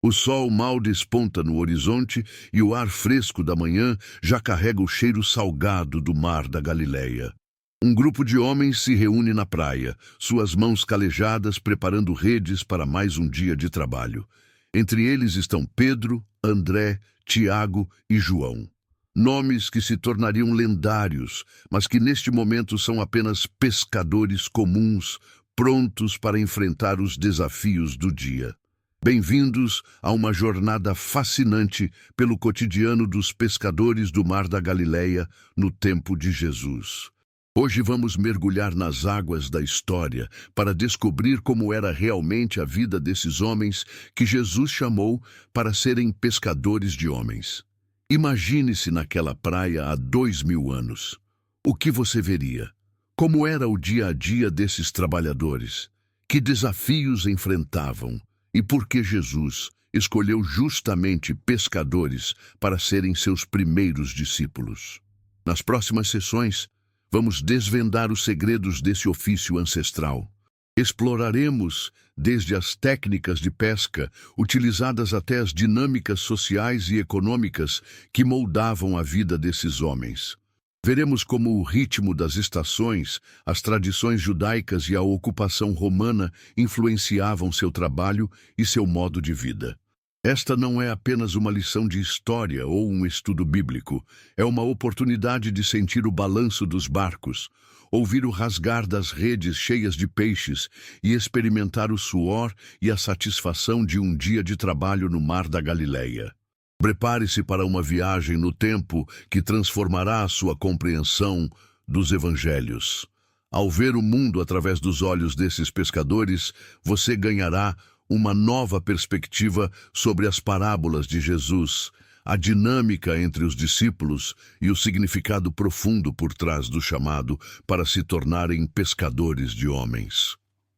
O sol mal desponta no horizonte e o ar fresco da manhã já carrega o cheiro salgado do mar da Galileia. Um grupo de homens se reúne na praia, suas mãos calejadas preparando redes para mais um dia de trabalho. Entre eles estão Pedro, André, Tiago e João. Nomes que se tornariam lendários, mas que neste momento são apenas pescadores comuns, prontos para enfrentar os desafios do dia. Bem-vindos a uma jornada fascinante pelo cotidiano dos pescadores do Mar da Galileia no tempo de Jesus. Hoje vamos mergulhar nas águas da história para descobrir como era realmente a vida desses homens que Jesus chamou para serem pescadores de homens. Imagine-se naquela praia há 2000 anos. O que você veria? Como era o dia a dia desses trabalhadores? Que desafios enfrentavam? E por que Jesus escolheu justamente pescadores para serem seus primeiros discípulos? Nas próximas sessões, vamos desvendar os segredos desse ofício ancestral. Exploraremos desde as técnicas de pesca, utilizadas até as dinâmicas sociais e econômicas que moldavam a vida desses homens. Veremos como o ritmo das estações, as tradições judaicas e a ocupação romana influenciavam seu trabalho e seu modo de vida. Esta não é apenas uma lição de história ou um estudo bíblico, é uma oportunidade de sentir o balanço dos barcos, ouvir o rasgar das redes cheias de peixes e experimentar o suor e a satisfação de um dia de trabalho no Mar da Galileia. Prepare-se para uma viagem no tempo que transformará a sua compreensão dos evangelhos. Ao ver o mundo através dos olhos desses pescadores, você ganhará uma nova perspectiva sobre as parábolas de Jesus, a dinâmica entre os discípulos e o significado profundo por trás do chamado para se tornarem pescadores de homens.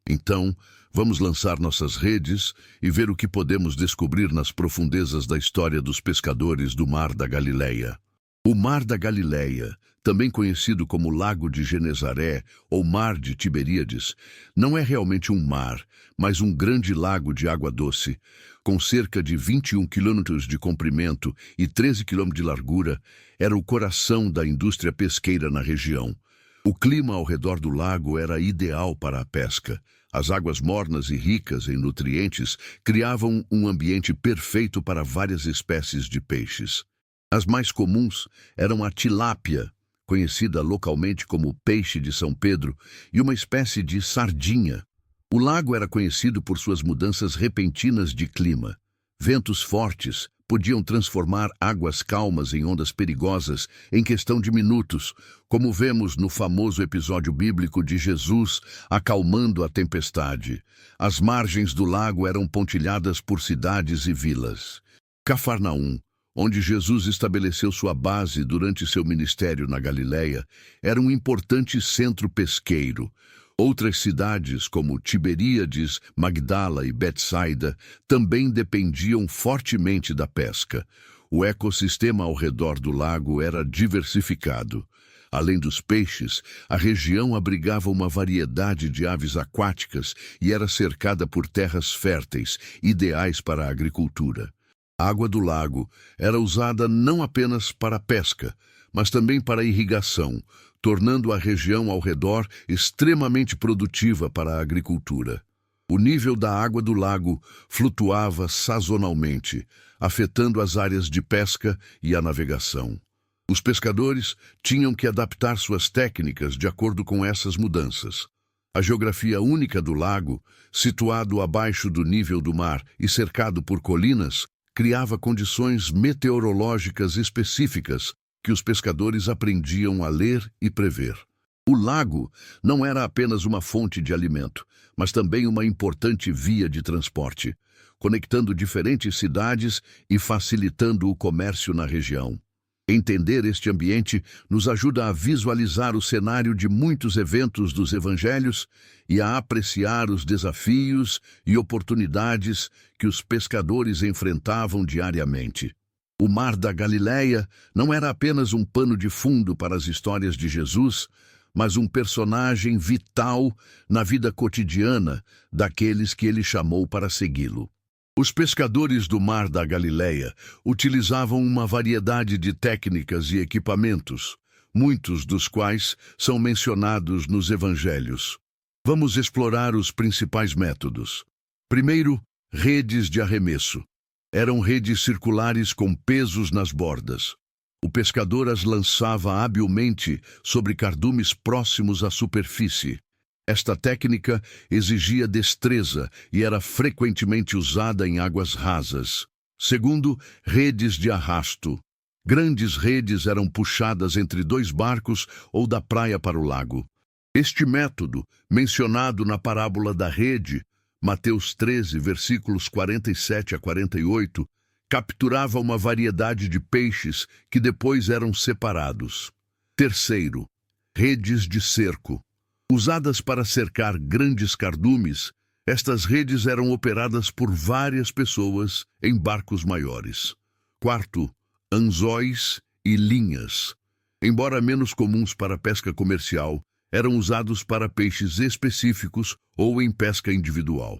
Então, vamos lançar nossas redes e ver o que podemos descobrir nas profundezas da história dos pescadores do Mar da Galileia. O Mar da Galileia, também conhecido como Lago de Genezaré ou Mar de Tiberíades, não é realmente um mar, mas um grande lago de água doce, com cerca de 21 quilômetros de comprimento e 13 quilômetros de largura, era o coração da indústria pesqueira na região. O clima ao redor do lago era ideal para a pesca. As águas mornas e ricas em nutrientes criavam um ambiente perfeito para várias espécies de peixes. As mais comuns eram a tilápia, conhecida localmente como peixe de São Pedro, e uma espécie de sardinha. O lago era conhecido por suas mudanças repentinas de clima. Ventos fortes podiam transformar águas calmas em ondas perigosas em questão de minutos, como vemos no famoso episódio bíblico de Jesus acalmando a tempestade. As margens do lago eram pontilhadas por cidades e vilas. Cafarnaum, onde Jesus estabeleceu sua base durante seu ministério na Galileia, era um importante centro pesqueiro. Outras cidades, como Tiberíades, Magdala e Betsaida, também dependiam fortemente da pesca. O ecossistema ao redor do lago era diversificado. Além dos peixes, a região abrigava uma variedade de aves aquáticas e era cercada por terras férteis, ideais para a agricultura. A água do lago era usada não apenas para a pesca, mas também para a irrigação, tornando a região ao redor extremamente produtiva para a agricultura. O nível da água do lago flutuava sazonalmente, afetando as áreas de pesca e a navegação. Os pescadores tinham que adaptar suas técnicas de acordo com essas mudanças. A geografia única do lago, situado abaixo do nível do mar e cercado por colinas, criava condições meteorológicas específicas que os pescadores aprendiam a ler e prever. O lago não era apenas uma fonte de alimento, mas também uma importante via de transporte, conectando diferentes cidades e facilitando o comércio na região. Entender este ambiente nos ajuda a visualizar o cenário de muitos eventos dos evangelhos e a apreciar os desafios e oportunidades que os pescadores enfrentavam diariamente. O Mar da Galileia não era apenas um pano de fundo para as histórias de Jesus, mas um personagem vital na vida cotidiana daqueles que ele chamou para segui-lo. Os pescadores do Mar da Galileia utilizavam uma variedade de técnicas e equipamentos, muitos dos quais são mencionados nos evangelhos. Vamos explorar os principais métodos. Primeiro, redes de arremesso. Eram redes circulares com pesos nas bordas. O pescador as lançava habilmente sobre cardumes próximos à superfície. Esta técnica exigia destreza e era frequentemente usada em águas rasas. Segundo, redes de arrasto. Grandes redes eram puxadas entre dois barcos ou da praia para o lago. Este método, mencionado na parábola da rede, Mateus 13, versículos 47 a 48, capturava uma variedade de peixes que depois eram separados. Terceiro, redes de cerco. Usadas para cercar grandes cardumes, estas redes eram operadas por várias pessoas em barcos maiores. Quarto, anzóis e linhas. Embora menos comuns para a pesca comercial, eram usados para peixes específicos ou em pesca individual.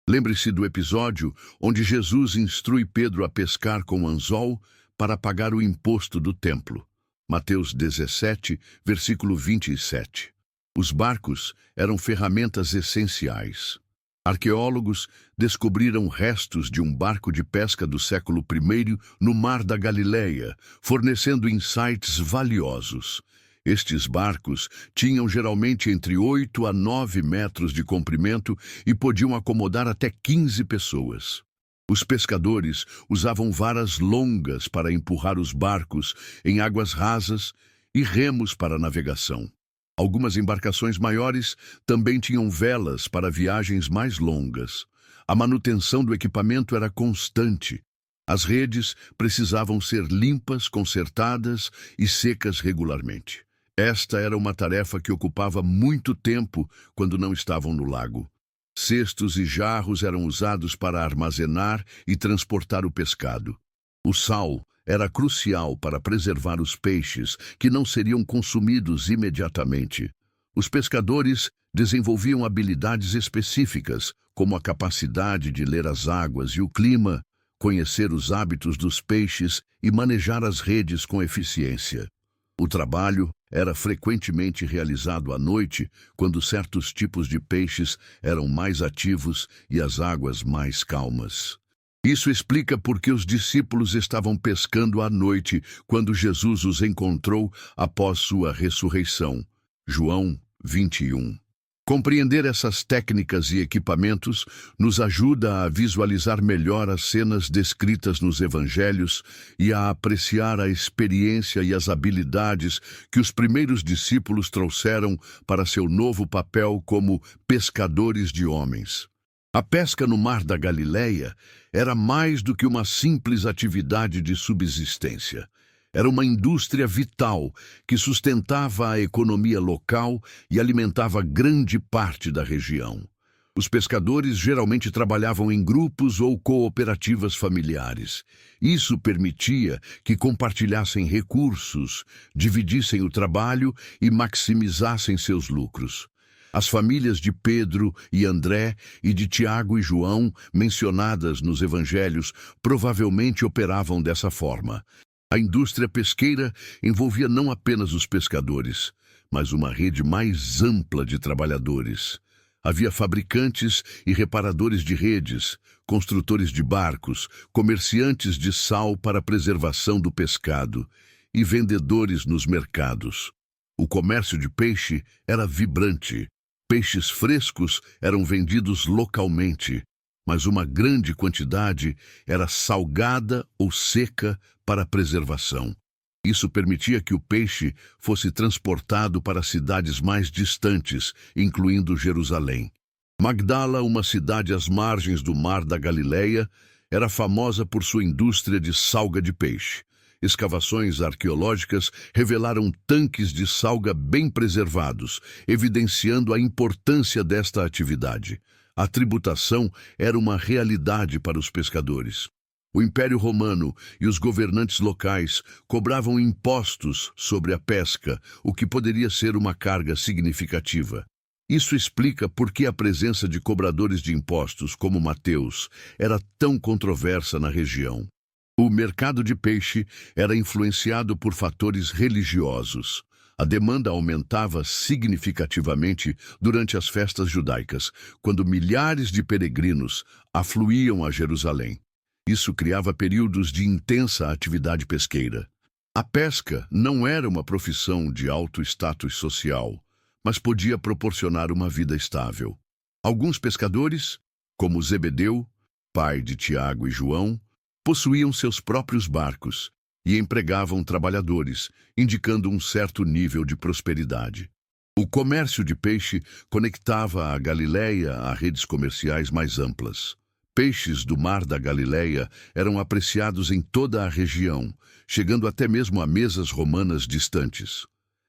Lembre-se do episódio onde Jesus instrui Pedro a pescar com anzol para pagar o imposto do templo. Mateus 17, versículo 27. Os barcos eram ferramentas essenciais. Arqueólogos descobriram restos de um barco de pesca do século I no Mar da Galileia, fornecendo insights valiosos. Estes barcos tinham geralmente entre 8 a 9 metros de comprimento e podiam acomodar até 15 pessoas. Os pescadores usavam varas longas para empurrar os barcos em águas rasas e remos para a navegação. Algumas embarcações maiores também tinham velas para viagens mais longas. A manutenção do equipamento era constante. As redes precisavam ser limpas, consertadas e secas regularmente. Esta era uma tarefa que ocupava muito tempo quando não estavam no lago. Cestos e jarros eram usados para armazenar e transportar o pescado. O sal era crucial para preservar os peixes, que não seriam consumidos imediatamente. Os pescadores desenvolviam habilidades específicas, como a capacidade de ler as águas e o clima, conhecer os hábitos dos peixes e manejar as redes com eficiência. O trabalho era frequentemente realizado à noite, quando certos tipos de peixes eram mais ativos e as águas mais calmas. Isso explica por que os discípulos estavam pescando à noite quando Jesus os encontrou após sua ressurreição. João 21. Compreender essas técnicas e equipamentos nos ajuda a visualizar melhor as cenas descritas nos evangelhos e a apreciar a experiência e as habilidades que os primeiros discípulos trouxeram para seu novo papel como pescadores de homens. A pesca no Mar da Galileia era mais do que uma simples atividade de subsistência. Era uma indústria vital que sustentava a economia local e alimentava grande parte da região. Os pescadores geralmente trabalhavam em grupos ou cooperativas familiares. Isso permitia que compartilhassem recursos, dividissem o trabalho e maximizassem seus lucros. As famílias de Pedro e André e de Tiago e João, mencionadas nos evangelhos, provavelmente operavam dessa forma. A indústria pesqueira envolvia não apenas os pescadores, mas uma rede mais ampla de trabalhadores. Havia fabricantes e reparadores de redes, construtores de barcos, comerciantes de sal para a preservação do pescado e vendedores nos mercados. O comércio de peixe era vibrante. Peixes frescos eram vendidos localmente, mas uma grande quantidade era salgada ou seca para preservação. Isso permitia que o peixe fosse transportado para cidades mais distantes, incluindo Jerusalém. Magdala, uma cidade às margens do Mar da Galileia, era famosa por sua indústria de salga de peixe. Escavações arqueológicas revelaram tanques de salga bem preservados, evidenciando a importância desta atividade. A tributação era uma realidade para os pescadores. O Império Romano e os governantes locais cobravam impostos sobre a pesca, o que poderia ser uma carga significativa. Isso explica por que a presença de cobradores de impostos como Mateus era tão controversa na região. O mercado de peixe era influenciado por fatores religiosos. A demanda aumentava significativamente durante as festas judaicas, quando milhares de peregrinos afluíam a Jerusalém. Isso criava períodos de intensa atividade pesqueira. A pesca não era uma profissão de alto status social, mas podia proporcionar uma vida estável. Alguns pescadores, como Zebedeu, pai de Tiago e João, possuíam seus próprios barcos e empregavam trabalhadores, indicando um certo nível de prosperidade. O comércio de peixe conectava a Galileia a redes comerciais mais amplas. Peixes do Mar da Galileia eram apreciados em toda a região, chegando até mesmo a mesas romanas distantes.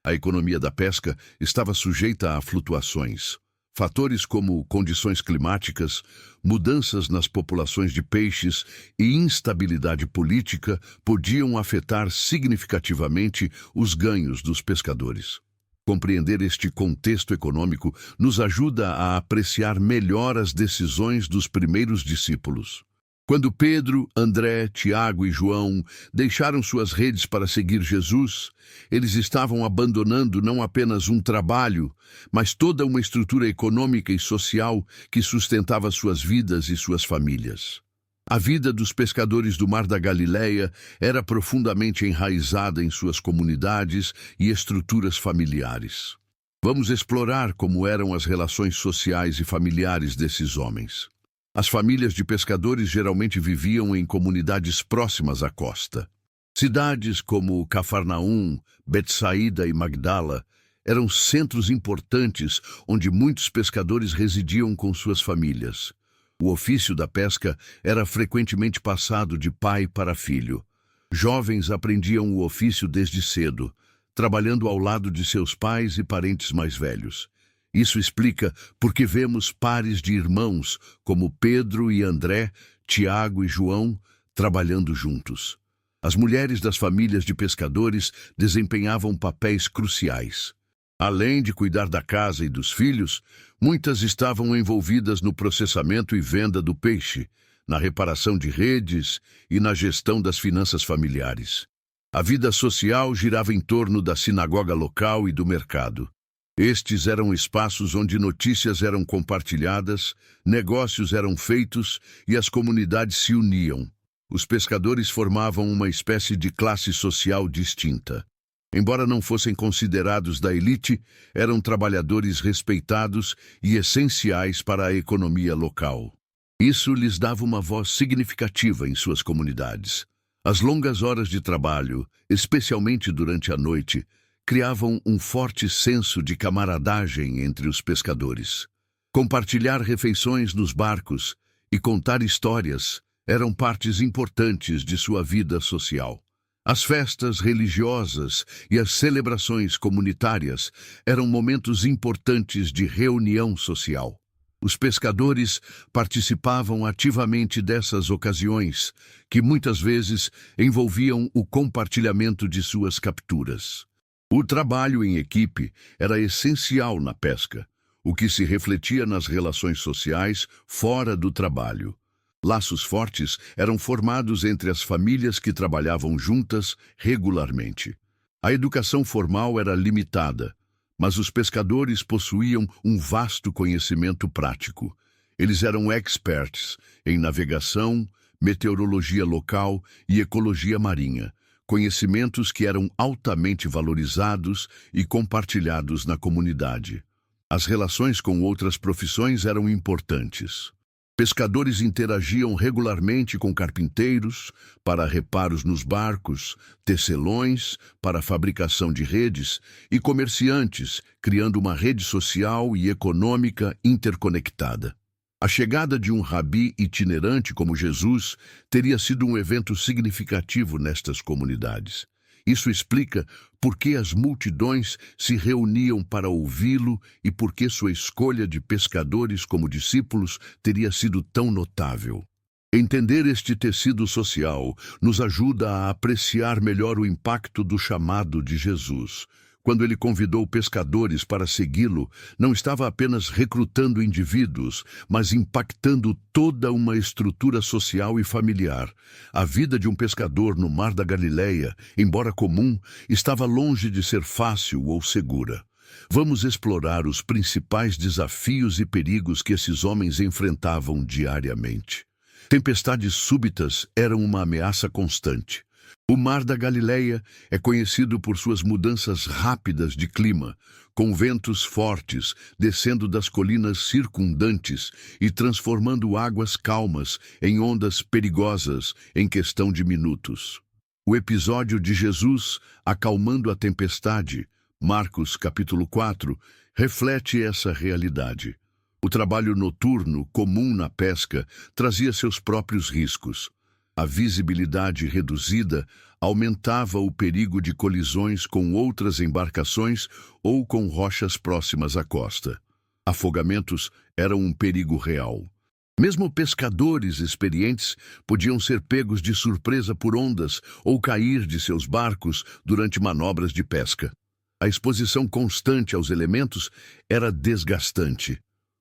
A economia da pesca estava sujeita a flutuações. Fatores como condições climáticas, mudanças nas populações de peixes e instabilidade política podiam afetar significativamente os ganhos dos pescadores. Compreender este contexto econômico nos ajuda a apreciar melhor as decisões dos primeiros discípulos. Quando Pedro, André, Tiago e João deixaram suas redes para seguir Jesus, eles estavam abandonando não apenas um trabalho, mas toda uma estrutura econômica e social que sustentava suas vidas e suas famílias. A vida dos pescadores do Mar da Galileia era profundamente enraizada em suas comunidades e estruturas familiares. Vamos explorar como eram as relações sociais e familiares desses homens. As famílias de pescadores geralmente viviam em comunidades próximas à costa. Cidades como Cafarnaum, Betsaída e Magdala eram centros importantes onde muitos pescadores residiam com suas famílias. O ofício da pesca era frequentemente passado de pai para filho. Jovens aprendiam o ofício desde cedo, trabalhando ao lado de seus pais e parentes mais velhos. Isso explica por que vemos pares de irmãos como Pedro e André, Tiago e João trabalhando juntos. As mulheres das famílias de pescadores desempenhavam papéis cruciais. Além de cuidar da casa e dos filhos, muitas estavam envolvidas no processamento e venda do peixe, na reparação de redes e na gestão das finanças familiares. A vida social girava em torno da sinagoga local e do mercado. Estes eram espaços onde notícias eram compartilhadas, negócios eram feitos e as comunidades se uniam. Os pescadores formavam uma espécie de classe social distinta. Embora não fossem considerados da elite, eram trabalhadores respeitados e essenciais para a economia local. Isso lhes dava uma voz significativa em suas comunidades. As longas horas de trabalho, especialmente durante a noite, criavam um forte senso de camaradagem entre os pescadores. Compartilhar refeições nos barcos e contar histórias eram partes importantes de sua vida social. As festas religiosas e as celebrações comunitárias eram momentos importantes de reunião social. Os pescadores participavam ativamente dessas ocasiões, que muitas vezes envolviam o compartilhamento de suas capturas. O trabalho em equipe era essencial na pesca, o que se refletia nas relações sociais fora do trabalho. Laços fortes eram formados entre as famílias que trabalhavam juntas regularmente. A educação formal era limitada, mas os pescadores possuíam um vasto conhecimento prático. Eles eram experts em navegação, meteorologia local e ecologia marinha, conhecimentos que eram altamente valorizados e compartilhados na comunidade. As relações com outras profissões eram importantes. Pescadores interagiam regularmente com carpinteiros para reparos nos barcos, tecelões para a fabricação de redes e comerciantes, criando uma rede social e econômica interconectada. A chegada de um rabi itinerante como Jesus teria sido um evento significativo nestas comunidades. Isso explica por que as multidões se reuniam para ouvi-lo e por que sua escolha de pescadores como discípulos teria sido tão notável. Entender este tecido social nos ajuda a apreciar melhor o impacto do chamado de Jesus. Quando ele convidou pescadores para segui-lo, não estava apenas recrutando indivíduos, mas impactando toda uma estrutura social e familiar. A vida de um pescador no Mar da Galileia, embora comum, estava longe de ser fácil ou segura. Vamos explorar os principais desafios e perigos que esses homens enfrentavam diariamente. Tempestades súbitas eram uma ameaça constante. O Mar da Galileia é conhecido por suas mudanças rápidas de clima, com ventos fortes descendo das colinas circundantes e transformando águas calmas em ondas perigosas em questão de minutos. O episódio de Jesus acalmando a tempestade, Marcos capítulo 4, reflete essa realidade. O trabalho noturno, comum na pesca, trazia seus próprios riscos. A visibilidade reduzida aumentava o perigo de colisões com outras embarcações ou com rochas próximas à costa. Afogamentos eram um perigo real. Mesmo pescadores experientes podiam ser pegos de surpresa por ondas ou cair de seus barcos durante manobras de pesca. A exposição constante aos elementos era desgastante.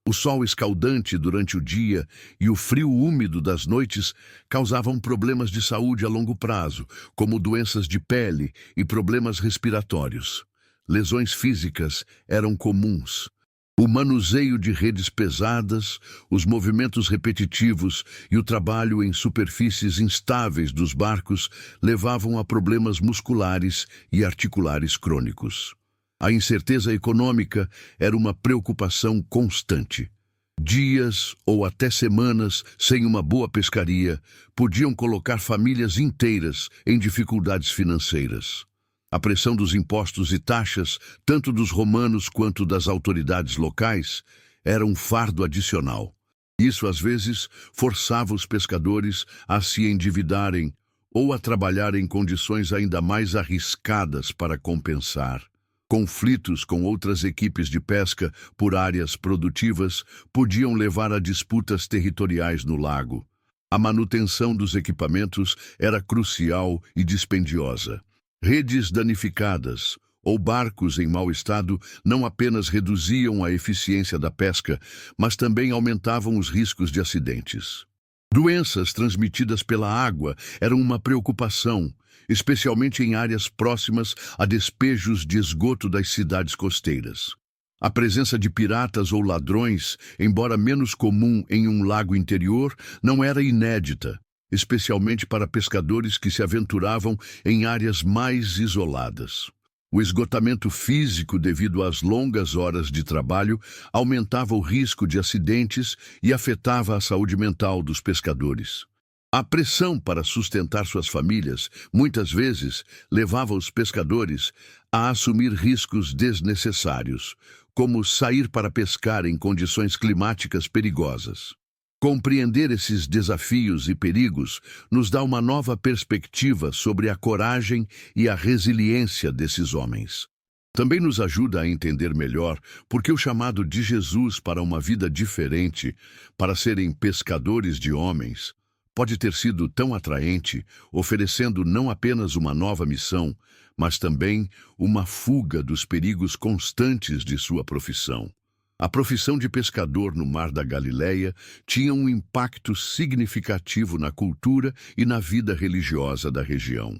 O sol escaldante durante o dia e o frio úmido das noites causavam problemas de saúde a longo prazo, como doenças de pele e problemas respiratórios. Lesões físicas eram comuns. O manuseio de redes pesadas, os movimentos repetitivos e o trabalho em superfícies instáveis dos barcos levavam a problemas musculares e articulares crônicos. A incerteza econômica era uma preocupação constante. Dias ou até semanas sem uma boa pescaria podiam colocar famílias inteiras em dificuldades financeiras. A pressão dos impostos e taxas, tanto dos romanos quanto das autoridades locais, era um fardo adicional. Isso, às vezes, forçava os pescadores a se endividarem ou a trabalhar em condições ainda mais arriscadas para compensar. Conflitos com outras equipes de pesca por áreas produtivas podiam levar a disputas territoriais no lago. A manutenção dos equipamentos era crucial e dispendiosa. Redes danificadas ou barcos em mau estado não apenas reduziam a eficiência da pesca, mas também aumentavam os riscos de acidentes. Doenças transmitidas pela água eram uma preocupação, especialmente em áreas próximas a despejos de esgoto das cidades costeiras. A presença de piratas ou ladrões, embora menos comum em um lago interior, não era inédita, especialmente para pescadores que se aventuravam em áreas mais isoladas. O esgotamento físico devido às longas horas de trabalho aumentava o risco de acidentes e afetava a saúde mental dos pescadores. A pressão para sustentar suas famílias, muitas vezes, levava os pescadores a assumir riscos desnecessários, como sair para pescar em condições climáticas perigosas. Compreender esses desafios e perigos nos dá uma nova perspectiva sobre a coragem e a resiliência desses homens. Também nos ajuda a entender melhor por que o chamado de Jesus para uma vida diferente, para serem pescadores de homens, pode ter sido tão atraente, oferecendo não apenas uma nova missão, mas também uma fuga dos perigos constantes de sua profissão. A profissão de pescador no Mar da Galileia tinha um impacto significativo na cultura e na vida religiosa da região.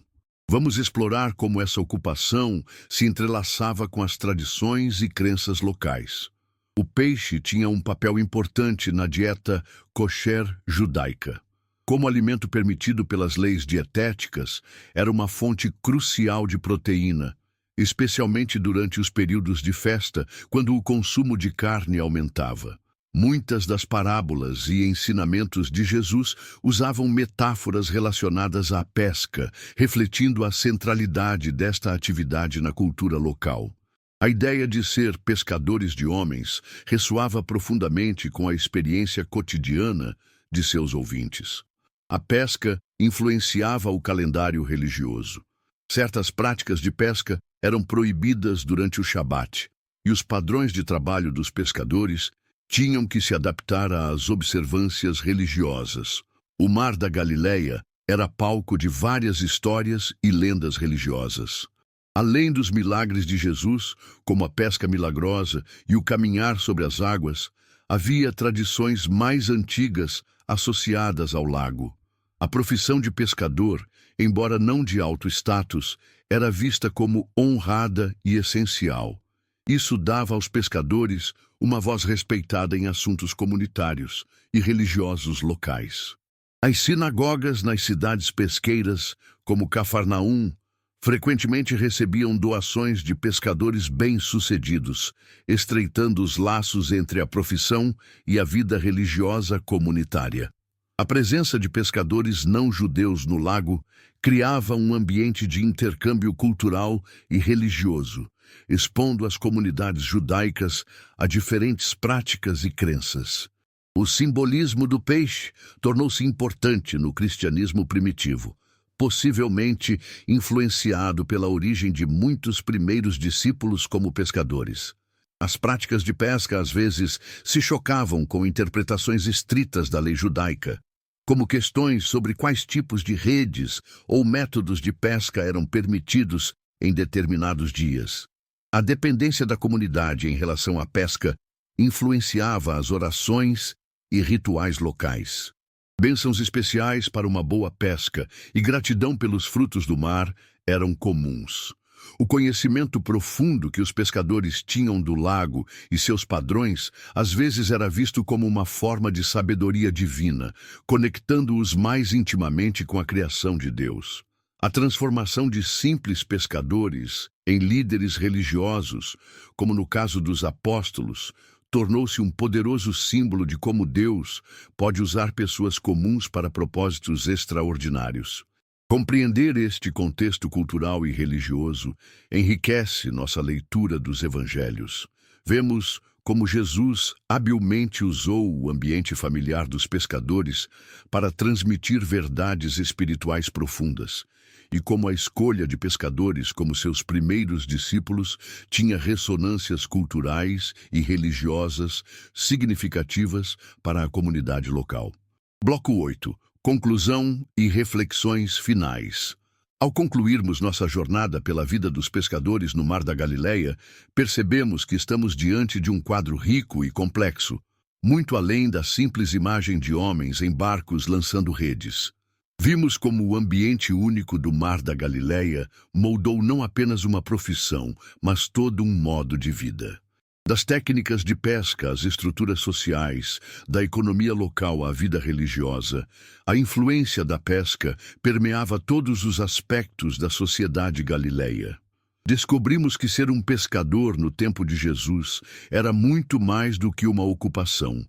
Vamos explorar como essa ocupação se entrelaçava com as tradições e crenças locais. O peixe tinha um papel importante na dieta kosher judaica. Como alimento permitido pelas leis dietéticas, era uma fonte crucial de proteína, especialmente durante os períodos de festa, quando o consumo de carne aumentava. Muitas das parábolas e ensinamentos de Jesus usavam metáforas relacionadas à pesca, refletindo a centralidade desta atividade na cultura local. A ideia de ser pescadores de homens ressoava profundamente com a experiência cotidiana de seus ouvintes. A pesca influenciava o calendário religioso. Certas práticas de pesca eram proibidas durante o Shabat, e os padrões de trabalho dos pescadores tinham que se adaptar às observâncias religiosas. O Mar da Galileia era palco de várias histórias e lendas religiosas. Além dos milagres de Jesus, como a pesca milagrosa e o caminhar sobre as águas, havia tradições mais antigas associadas ao lago. A profissão de pescador, embora não de alto status, era vista como honrada e essencial. Isso dava aos pescadores uma voz respeitada em assuntos comunitários e religiosos locais. As sinagogas nas cidades pesqueiras, como Cafarnaum, frequentemente recebiam doações de pescadores bem-sucedidos, estreitando os laços entre a profissão e a vida religiosa comunitária. A presença de pescadores não-judeus no lago criava um ambiente de intercâmbio cultural e religioso, expondo as comunidades judaicas a diferentes práticas e crenças. O simbolismo do peixe tornou-se importante no cristianismo primitivo, possivelmente influenciado pela origem de muitos primeiros discípulos como pescadores. As práticas de pesca às vezes se chocavam com interpretações estritas da lei judaica, como questões sobre quais tipos de redes ou métodos de pesca eram permitidos em determinados dias. A dependência da comunidade em relação à pesca influenciava as orações e rituais locais. Bênçãos especiais para uma boa pesca e gratidão pelos frutos do mar eram comuns. O conhecimento profundo que os pescadores tinham do lago e seus padrões às vezes era visto como uma forma de sabedoria divina, conectando-os mais intimamente com a criação de Deus. A transformação de simples pescadores em líderes religiosos, como no caso dos apóstolos, tornou-se um poderoso símbolo de como Deus pode usar pessoas comuns para propósitos extraordinários. Compreender este contexto cultural e religioso enriquece nossa leitura dos evangelhos. Vemos como Jesus habilmente usou o ambiente familiar dos pescadores para transmitir verdades espirituais profundas, e como a escolha de pescadores como seus primeiros discípulos tinha ressonâncias culturais e religiosas significativas para a comunidade local. Bloco 8. Conclusão e reflexões finais. Ao concluirmos nossa jornada pela vida dos pescadores no Mar da Galileia, percebemos que estamos diante de um quadro rico e complexo, muito além da simples imagem de homens em barcos lançando redes. Vimos como o ambiente único do Mar da Galileia moldou não apenas uma profissão, mas todo um modo de vida. Das técnicas de pesca às estruturas sociais, da economia local à vida religiosa, a influência da pesca permeava todos os aspectos da sociedade galileia. Descobrimos que ser um pescador no tempo de Jesus era muito mais do que uma ocupação,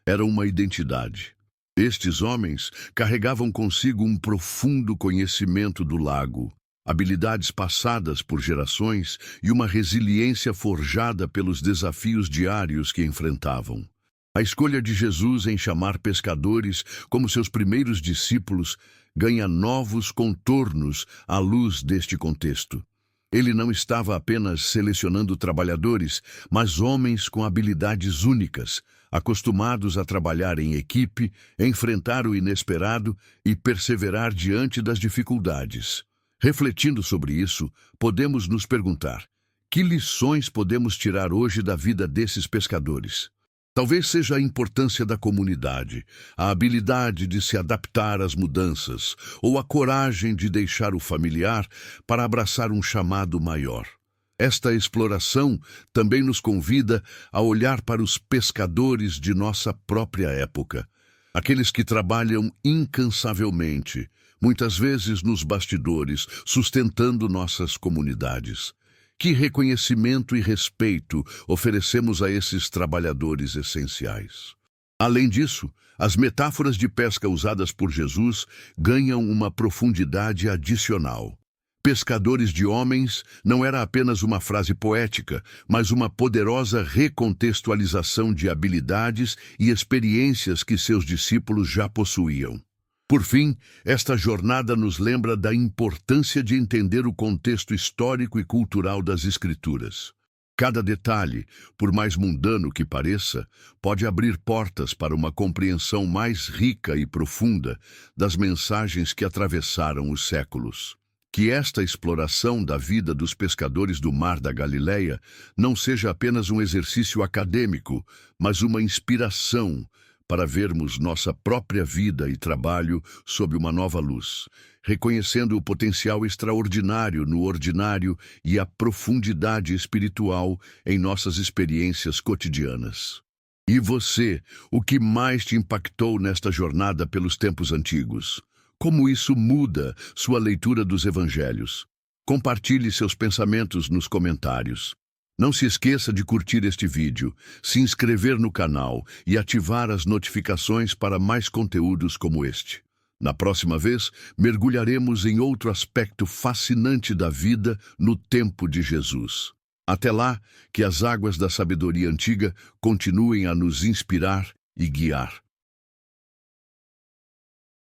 era uma identidade. Estes homens carregavam consigo um profundo conhecimento do lago, habilidades passadas por gerações e uma resiliência forjada pelos desafios diários que enfrentavam. A escolha de Jesus em chamar pescadores como seus primeiros discípulos ganha novos contornos à luz deste contexto. Ele não estava apenas selecionando trabalhadores, mas homens com habilidades únicas, acostumados a trabalhar em equipe, enfrentar o inesperado e perseverar diante das dificuldades. Refletindo sobre isso, podemos nos perguntar: que lições podemos tirar hoje da vida desses pescadores? Talvez seja a importância da comunidade, a habilidade de se adaptar às mudanças, ou a coragem de deixar o familiar para abraçar um chamado maior. Esta exploração também nos convida a olhar para os pescadores de nossa própria época, aqueles que trabalham incansavelmente, muitas vezes nos bastidores, sustentando nossas comunidades. Que reconhecimento e respeito oferecemos a esses trabalhadores essenciais? Além disso, as metáforas de pesca usadas por Jesus ganham uma profundidade adicional. Pescadores de homens não era apenas uma frase poética, mas uma poderosa recontextualização de habilidades e experiências que seus discípulos já possuíam. Por fim, esta jornada nos lembra da importância de entender o contexto histórico e cultural das Escrituras. Cada detalhe, por mais mundano que pareça, pode abrir portas para uma compreensão mais rica e profunda das mensagens que atravessaram os séculos. Que esta exploração da vida dos pescadores do Mar da Galileia não seja apenas um exercício acadêmico, mas uma inspiração para vermos nossa própria vida e trabalho sob uma nova luz, reconhecendo o potencial extraordinário no ordinário e a profundidade espiritual em nossas experiências cotidianas. E você, o que mais te impactou nesta jornada pelos tempos antigos? Como isso muda sua leitura dos evangelhos? Compartilhe seus pensamentos nos comentários. Não se esqueça de curtir este vídeo, se inscrever no canal e ativar as notificações para mais conteúdos como este. Na próxima vez, mergulharemos em outro aspecto fascinante da vida no tempo de Jesus. Até lá, que as águas da sabedoria antiga continuem a nos inspirar e guiar.